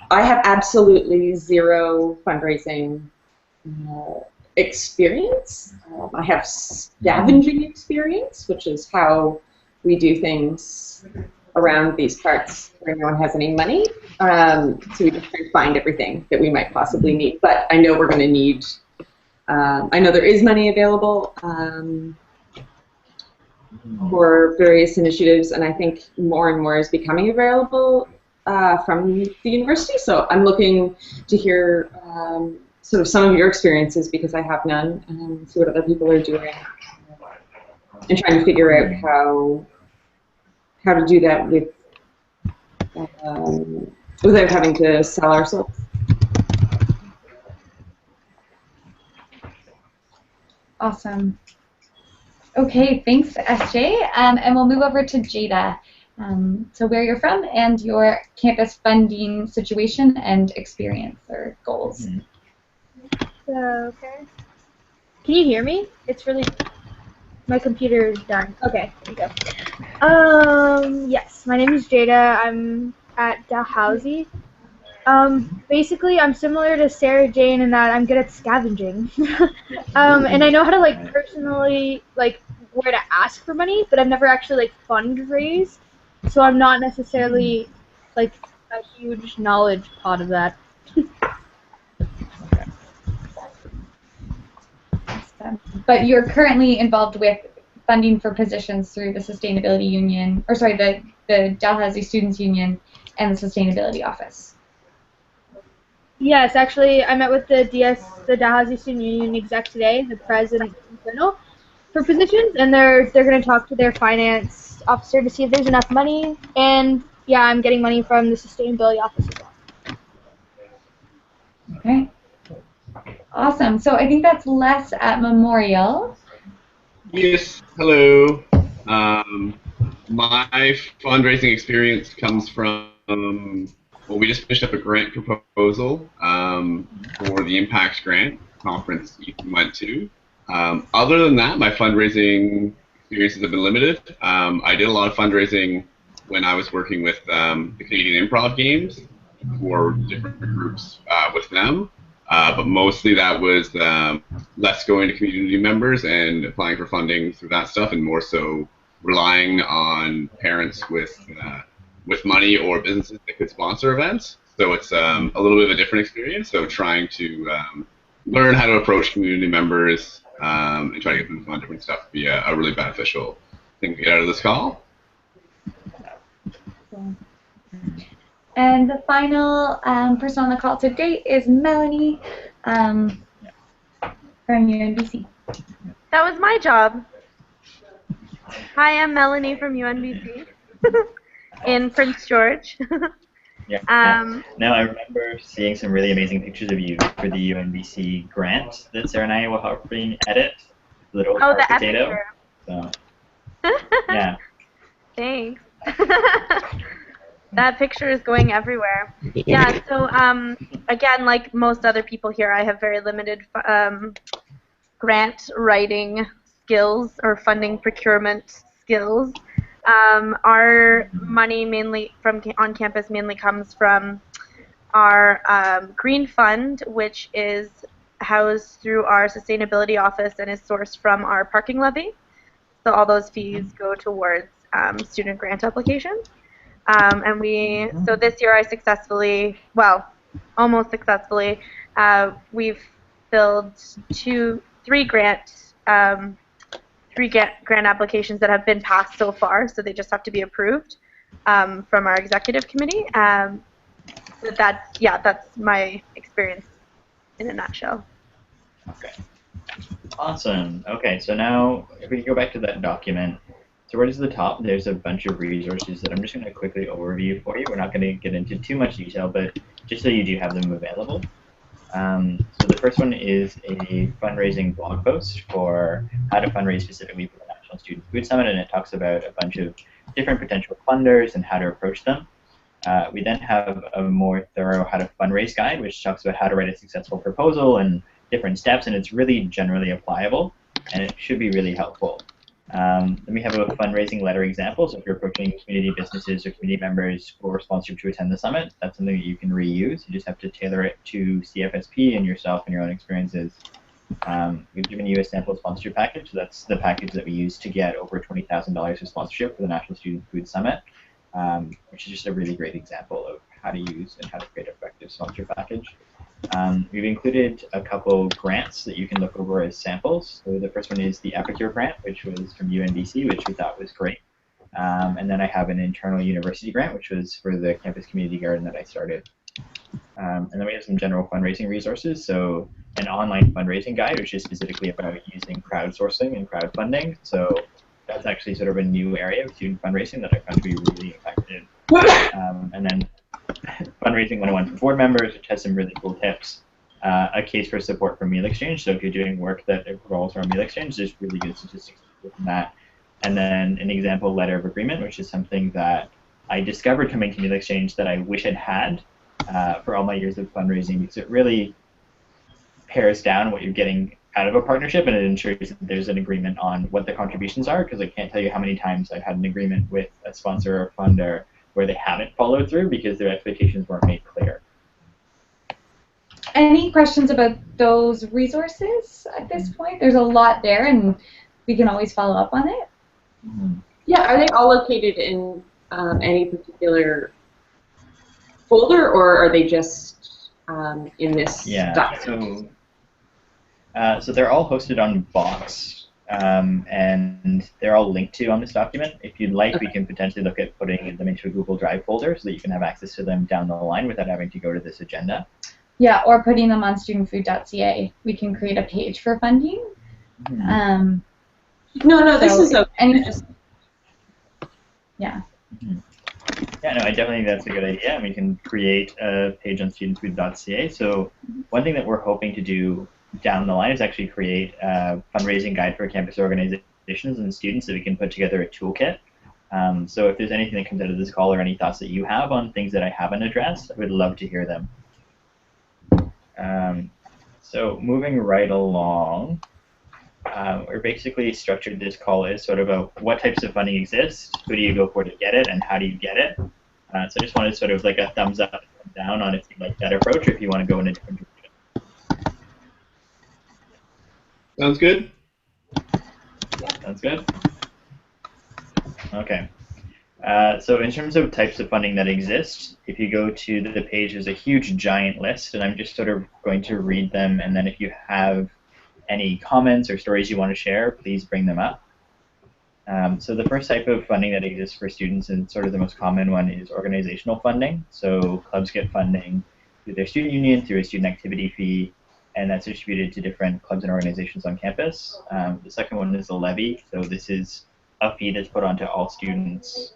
I have absolutely zero fundraising uh, experience. I have scavenging experience, which is how we do things around these parts where no one has any money. So we just try to find everything that we might possibly need. But I know we're going to need, I know there is money available for various initiatives, and I think more and more is becoming available from the university. So I'm looking to hear sort of some of your experiences, because I have none, and see what other people are doing, and trying to figure out how to do that without having to sell our souls. Awesome. Okay, thanks, SJ. And we'll move over to Jada. So where you're from and your campus funding situation and experience or goals. Okay. Can you hear me? It's really... My computer is done. Okay, there we go. Yes, my name is Jada. I'm at Dalhousie. Basically, I'm similar to Sarah Jane in that I'm good at scavenging. And I know how to, like, personally, like, where to ask for money, but I've never actually, like, fundraised. So I'm not necessarily, like, a huge knowledge pot of that. But you're currently involved with funding for positions through the Sustainability Union, or sorry, the Dalhousie Students Union and the Sustainability Office. Yes, actually, I met with the Dalhousie Student Union exec today, the president and colonel, for positions, and they're going to talk to their finance officer to see if there's enough money. And yeah, I'm getting money from the Sustainability Office as well. Okay. Awesome. So I think that's Les at Memorial. Yes, hello. My fundraising experience comes from, well, we just finished up a grant proposal for the Impact Grant conference you went to. Other than that, my fundraising experiences have been limited. I did a lot of fundraising when I was working with the Canadian Improv Games for different groups with them. But mostly that was less going to community members and applying for funding through that stuff, and more so relying on parents with money or businesses that could sponsor events. So it's a little bit of a different experience. So trying to learn how to approach community members and try to get them to fund different stuff would be a really beneficial thing to get out of this call. And the final person on the call today is Melanie from UNBC. That was my job. Hi, I'm Melanie from UNBC in Prince George. No, I remember seeing some really amazing pictures of you for the UNBC grant that Sarah and I were helping edit. The little the potato. So, yeah. Thanks. That picture is going everywhere. Yeah, so again, like most other people here, I have very limited grant writing skills or funding procurement skills. Our money mainly from on campus mainly comes from our Green Fund, which is housed through our Sustainability Office and is sourced from our parking levy. So all those fees go towards student grant applications. So this year I successfully, well, almost successfully, we've filled three grant applications that have been passed so far, so they just have to be approved from our executive committee. That's my experience in a nutshell. Okay. Awesome. Okay, so now if we go back to that document, so right at the top, there's a bunch of resources that I'm just going to quickly overview for you. We're not going to get into too much detail, but just so you do have them available. So the first one is a fundraising blog post for how to fundraise specifically for the National Student Food Summit, and it talks about a bunch of different potential funders and how to approach them. We then have a more thorough how to fundraise guide, which talks about how to write a successful proposal and different steps, and it's really generally applicable, and it should be really helpful. Then we have a fundraising letter example. So if you're approaching community businesses or community members for sponsorship to attend the summit, that's something that you can reuse. You just have to tailor it to CFSP and yourself and your own experiences. We've given you a sample sponsorship package. So that's the package that we use to get over $20,000 of sponsorship for the National Student Food Summit, which is just a really great example of how to use and how to create an effective sponsorship package. We've included a couple grants that you can look over as samples. So the first one is the Epicure grant, which was from UNBC, which we thought was great. And then I have an internal university grant, which was for the campus community garden that I started. And then we have some general fundraising resources. So an online fundraising guide, which is specifically about using crowdsourcing and crowdfunding. So that's actually sort of a new area of student fundraising that I found to be really effective. And then Fundraising 101 for board members, which has some really cool tips. A case for support for meal exchange. So if you're doing work that revolves around meal exchange, there's really good statistics from that. And then an example letter of agreement, which is something that I discovered coming to meal exchange that I wish I'd had for all my years of fundraising, because it really pares down what you're getting out of a partnership, and it ensures that there's an agreement on what the contributions are, because I can't tell you how many times I've had an agreement with a sponsor or funder where they haven't followed through because their expectations weren't made clear. Any questions about those resources at this point? There's a lot there, and we can always follow up on it. Yeah, are they all located in any particular folder, or are they just in this document? So they're all hosted on Box, and they're all linked to on this document. If you'd like, we can potentially look at putting them into a Google Drive folder so that you can have access to them down the line without having to go to this agenda. Yeah, or putting them on studentfood.ca. We can create a page for funding. No, this is okay. Yeah. Yeah, no, I definitely think that's a good idea. And we can create a page on studentfood.ca. So one thing that we're hoping to do down the line is actually create a fundraising guide for campus organizations and students so we can put together a toolkit. So if there's anything that comes out of this call or any thoughts that you have on things that I haven't addressed, I would love to hear them. So moving right along, we're basically structured this call as sort of a what types of funding exist, who do you go for to get it, and how do you get it. So I just wanted sort of like a thumbs up, thumbs down on if you like that approach or if you want to go in a different direction. Sounds good. Sounds good. Okay. So in terms of types of funding that exist, if you go to the page, there's a huge giant list, and I'm just sort of going to read them, and then if you have any comments or stories you want to share, please bring them up. So the first type of funding that exists for students, and sort of the most common one, is organizational funding. So clubs get funding through their student union, through a student activity fee, and that's distributed to different clubs and organizations on campus. The second one is a levy. So this is a fee that's put onto all students'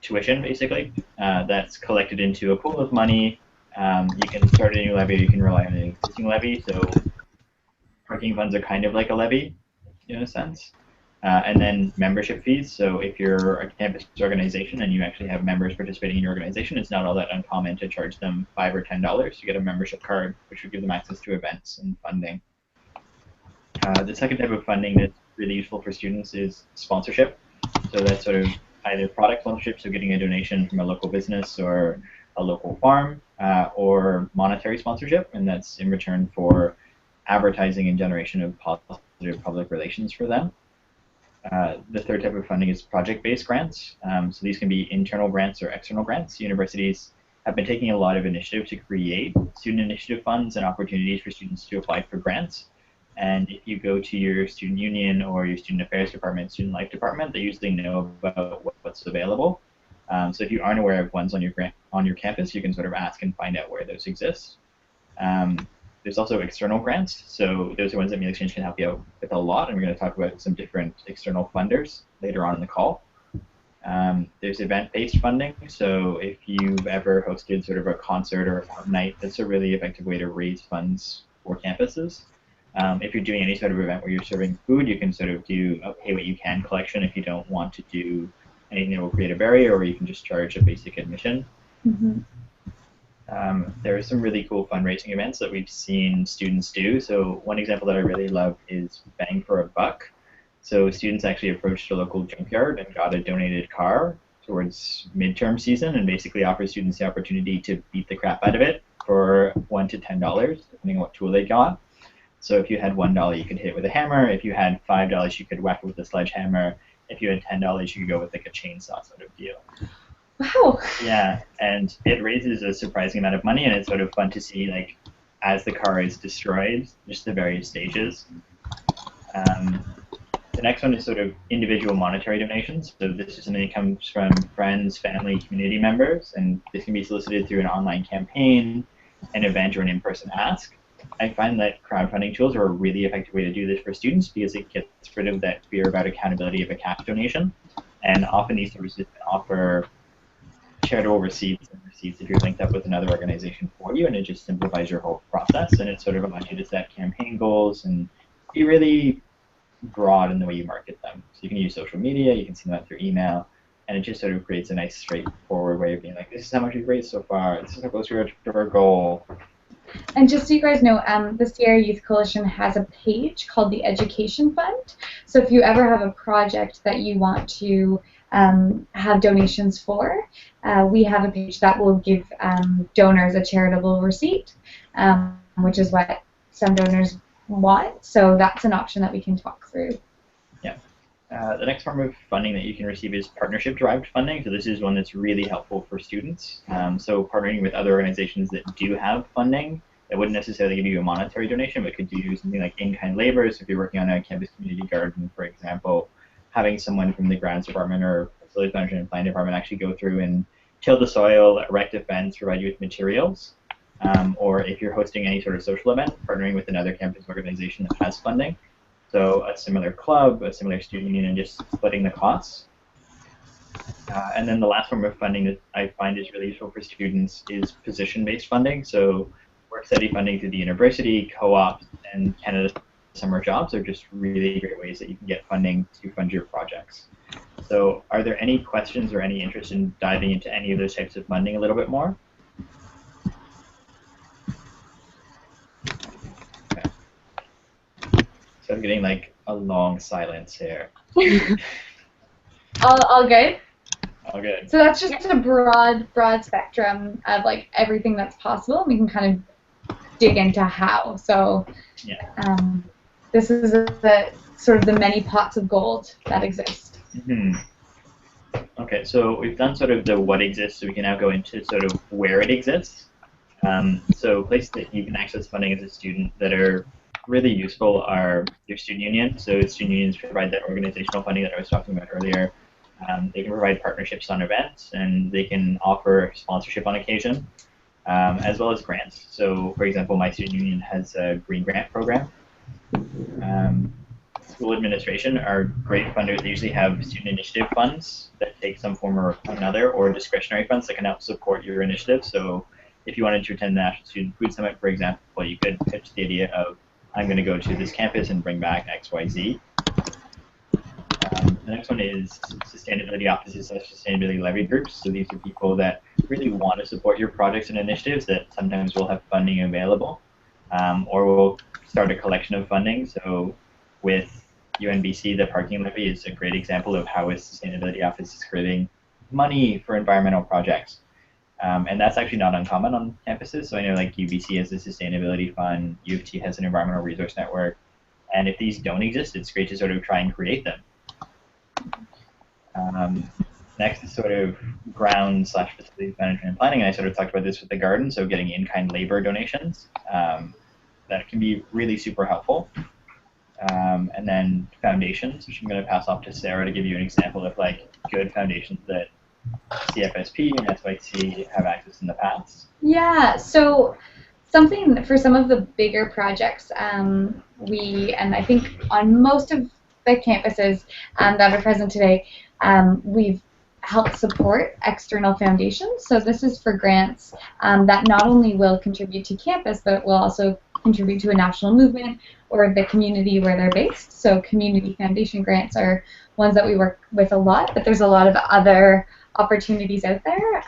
tuition, basically. That's collected into a pool of money. You can start a new levy, or you can rely on an existing levy. So parking funds are kind of like a levy, in a sense. And then membership fees. So if you're a campus organization and you actually have members participating in your organization, it's not all that uncommon to charge them $5 or $10 to get a membership card, which would give them access to events and funding. The second type of funding that's really useful for students is sponsorship. So that's sort of either product sponsorship, so getting a donation from a local business or a local farm, or monetary sponsorship, and that's in return for advertising and generation of positive public relations for them. The third type of funding is project-based grants. So these can be internal grants or external grants. Universities have been taking a lot of initiative to create student initiative funds and opportunities for students to apply for grants. And if you go to your student union or your student affairs department, student life department, they usually know about what's available. So if you aren't aware of ones on your campus, you can sort of ask and find out where those exist. There's also external grants. So those are ones that Meal Exchange can help you out with a lot, and we're going to talk about some different external funders later on in the call. There's event-based funding. So if you've ever hosted sort of a concert or a pub night, that's a really effective way to raise funds for campuses. If you're doing any sort of event where you're serving food, you can sort of do a pay what you can collection if you don't want to do anything that will create a barrier, or you can just charge a basic admission. There are some really cool fundraising events that we've seen students do. So one example that I really love is Bang for a Buck. So students actually approached a local junkyard and got a donated car towards midterm season, and basically offer students the opportunity to beat the crap out of it for $1 to $10, depending on what tool they got. So if you had $1, you could hit it with a hammer. If you had $5, you could whack it with a sledgehammer. If you had $10, you could go with like a chainsaw sort of deal. Wow. Yeah, and it raises a surprising amount of money, and it's sort of fun to see, like, as the car is destroyed, just the various stages. The next one is sort of individual monetary donations. So this is something that comes from friends, family, community members, and this can be solicited through an online campaign, an event, or an in-person ask. I find that crowdfunding tools are a really effective way to do this for students because it gets rid of that fear about accountability of a cash donation. And often these services can offer charitable receipts and receipts if you're linked up with another organization for you, and it just simplifies your whole process, and it sort of allows you to set campaign goals and be really broad in the way you market them. So you can use social media, you can send them out through email, and it just sort of creates a nice straightforward way of being like, this is how much we've raised so far, this is how close we are to our goal. And just so you guys know, the Sierra Youth Coalition has a page called the Education Fund. So if you ever have a project that you want to have donations for, we have a page that will give donors a charitable receipt, which is what some donors want. So that's an option that we can talk through. Yeah. The next form of funding that you can receive is partnership-derived funding. So this is one that's really helpful for students. So partnering with other organizations that do have funding that wouldn't necessarily give you a monetary donation, but could do something like in-kind labor. So if you're working on a campus community garden, for example, having someone from the grounds department or facilities management and planning department actually go through and till the soil, erect a fence, provide you with materials. Or if you're hosting any sort of social event, partnering with another campus organization that has funding. So a similar club, a similar student union, and just splitting the costs. And then the last form of funding that I find is really useful for students is position-based funding. So work study funding through the university, co-ops, and Canada Summer Jobs are just really great ways that you can get funding to fund your projects. So are there any questions or any interest in diving into any of those types of funding a little bit more? Okay. So I'm getting like a long silence here. All good? All good. So that's just a broad spectrum of like everything that's possible. We can kind of dig into how. So yeah. This is the sort of the many pots of gold that exist. Mm-hmm. Okay, so we've done sort of the what exists, so we can now go into sort of where it exists. So places that you can access funding as a student that are really useful are your student union. So student unions provide that organizational funding that I was talking about earlier. They can provide partnerships on events, and they can offer sponsorship on occasion, as well as grants. So, for example, my student union has a green grant program. School administration are great funders. They usually have student initiative funds that take some form or another, or discretionary funds that can help support your initiative. So if you wanted to attend the National Student Food Summit, for example, you could pitch the idea of, I'm going to go to this campus and bring back XYZ. The next one is sustainability offices / sustainability levy groups. So these are people that really want to support your projects and initiatives that sometimes will have funding available, or will start a collection of funding. So with UNBC, the parking levy is a great example of how a sustainability office is creating money for environmental projects. And that's actually not uncommon on campuses. So I know like UBC has a sustainability fund, U of T has an environmental resource network, and if these don't exist, it's great to sort of try and create them. Next is sort of ground / facilities management and planning, and I sort of talked about this with the garden, so getting in-kind labor donations. That can be really super helpful. And then foundations, which I'm going to pass off to Sarah to give you an example of like good foundations that CFSP and SYC have access in the past. Yeah, so something for some of the bigger projects, and I think on most of the campuses that are present today, we've helped support external foundations. So this is for grants that not only will contribute to campus, but will also contribute to a national movement or the community where they're based. So community foundation grants are ones that we work with a lot, but there's a lot of other opportunities out there.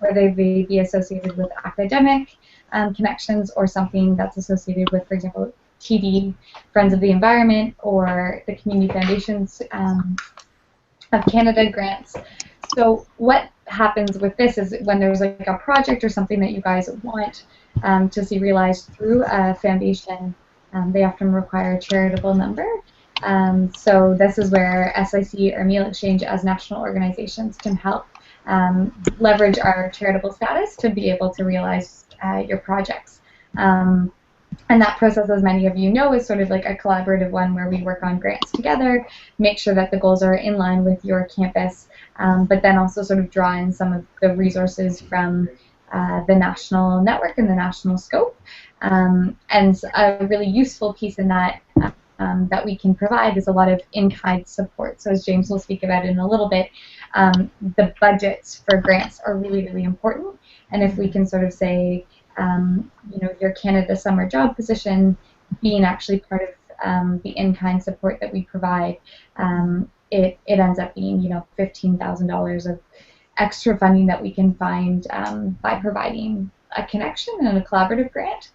or they may be associated with academic connections, or something that's associated with, for example, TD, Friends of the Environment, or the Community Foundations of Canada grants. So what happens with this is when there's like a project or something that you guys want to see realized through a foundation, they often require a charitable number. So this is where SIC or Meal Exchange as national organizations can help leverage our charitable status to be able to realize your projects. And that process, as many of you know, is sort of like a collaborative one where we work on grants together, make sure that the goals are in line with your campus, but then also sort of draw in some of the resources from the national network and the national scope. And a really useful piece in that that we can provide is a lot of in-kind support. So as James will speak about in a little bit, the budgets for grants are really, really important. And if we can sort of say, you know, your Canada Summer Job Position being actually part of the in-kind support that we provide, it ends up being, you know, $15,000 of extra funding that we can find by providing a connection and a collaborative grant.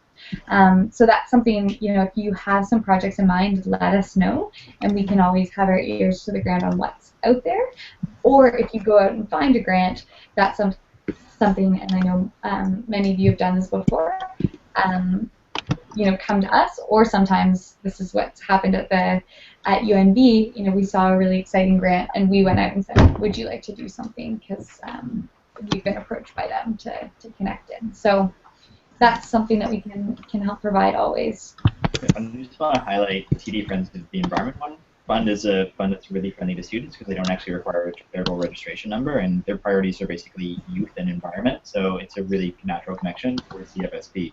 So that's something, you know, if you have some projects in mind, let us know, and we can always have our ears to the ground on what's out there. Or if you go out and find a grant, that's something, and I know many of you have done this before, you know, come to us, or sometimes this is what's happened at UNB. You know, we saw a really exciting grant, and we went out and said, would you like to do something? Because we've been approached by them to connect in. So that's something that we can help provide always. I just want to highlight TD Friends of the Environment Fund is a fund that's really friendly to students because they don't actually require a federal registration number, and their priorities are basically youth and environment, so it's a really natural connection for CFSP.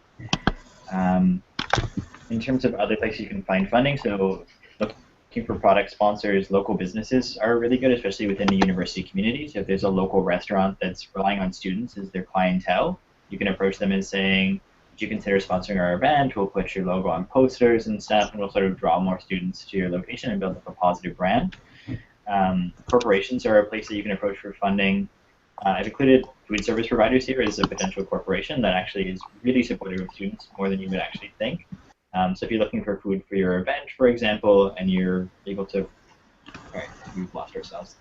In terms of other places you can find funding, so looking for product sponsors, local businesses are really good, especially within the university community. So if there's a local restaurant that's relying on students as their clientele, you can approach them and saying, would you consider sponsoring our event? We'll put your logo on posters and stuff, and we'll sort of draw more students to your location and build up a positive brand. Corporations are a place that you can approach for funding. I've included food service providers here as a potential corporation that actually is really supportive of students more than you would actually think. So if you're looking for food for your event, for example, and you're able to, sorry, we've lost ourselves.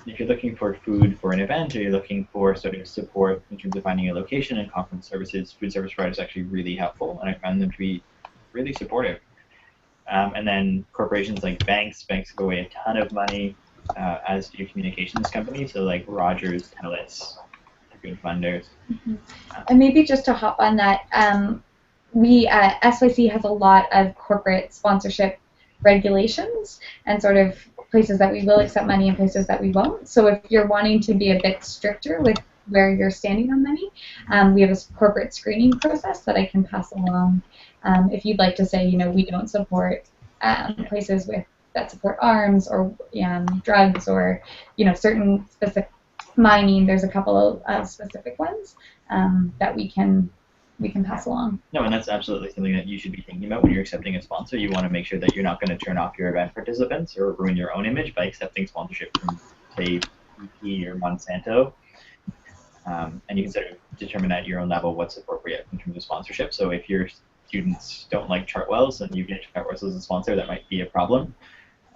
If you're looking for food for an event, or you're looking for sort of support in terms of finding a location and conference services, food service providers are actually really helpful, and I found them to be really supportive. And then corporations like banks give away a ton of money, as do communications companies, so like Rogers, TELUS, they're good funders. Mm-hmm. And maybe just to hop on that, SYC has a lot of corporate sponsorship regulations and sort of places that we will accept money and places that we won't. So if you're wanting to be a bit stricter with where you're standing on money, we have a corporate screening process that I can pass along. If you'd like to say, you know, we don't support places that support arms or drugs, or, you know, certain specific mining, there's a couple of specific ones that we can pass along. No, and that's absolutely something that you should be thinking about when you're accepting a sponsor. You want to make sure that you're not going to turn off your event participants or ruin your own image by accepting sponsorship from, say, EP or Monsanto. And you can sort of determine at your own level what's appropriate in terms of sponsorship. So if your students don't like Chartwells and you get Chartwells as a sponsor, that might be a problem.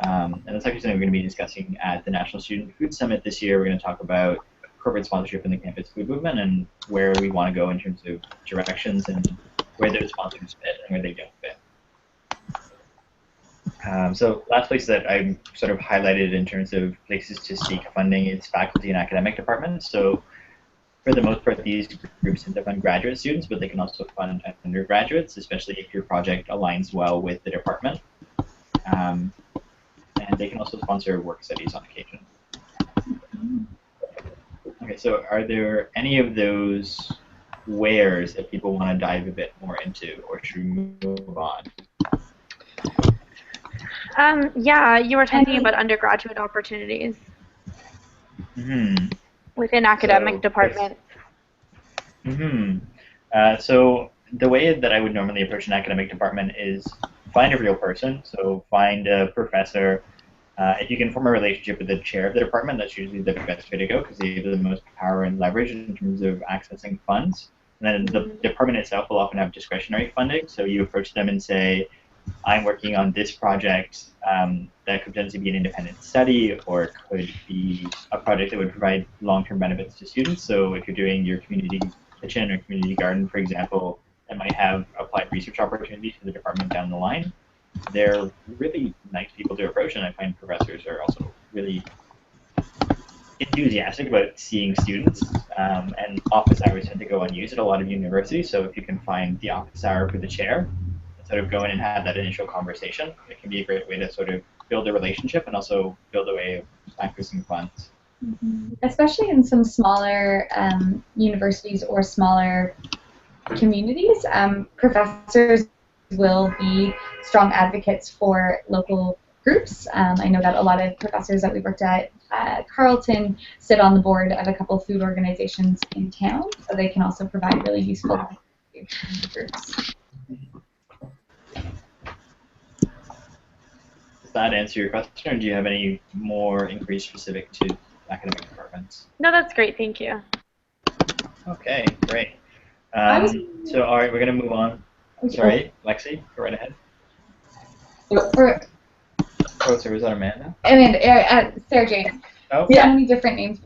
And that's actually something we're going to be discussing at the National Student Food Summit this year. We're going to talk about corporate sponsorship in the campus food movement and where we want to go in terms of directions and where those sponsors fit and where they don't fit. So last place that I sort of highlighted in terms of places to seek funding is faculty and academic departments. So for the most part, these groups tend to fund graduate students, but they can also fund undergraduates, especially if your project aligns well with the department. And they can also sponsor work studies on occasion. Okay, so are there any of those wheres that people want to dive a bit more into, or should we move on? Yeah, you were talking about undergraduate opportunities within academic departments. So the way that I would normally approach an academic department is find a real person, so find a professor If you can form a relationship with the chair of the department, that's usually the best way to go because they have the most power and leverage in terms of accessing funds. And then the department itself will often have discretionary funding, so you approach them and say, I'm working on this project that could potentially be an independent study, or it could be a project that would provide long-term benefits to students. So if you're doing your community kitchen or community garden, for example, that might have applied research opportunities for the department down the line. They're really nice people to approach, and I find professors are also really enthusiastic about seeing students, and office hours tend to go unused at a lot of universities, so if you can find the office hour for the chair and sort of go in and have that initial conversation, it can be a great way to sort of build a relationship and also build a way of accessing funds. Especially in some smaller universities or smaller communities, professors will be strong advocates for local groups. I know that a lot of professors that we worked at Carleton sit on the board of a couple of food organizations in town, so they can also provide really useful groups. Does that answer your question, or do you have any more inquiries specific to academic departments? No, that's great. Thank you. Okay, great. So, all right, we're going to move on. Sorry, Lexi, go right ahead. Oh, sorry, was that Amanda? Amanda, Sarah Jane. Oh, So many different names.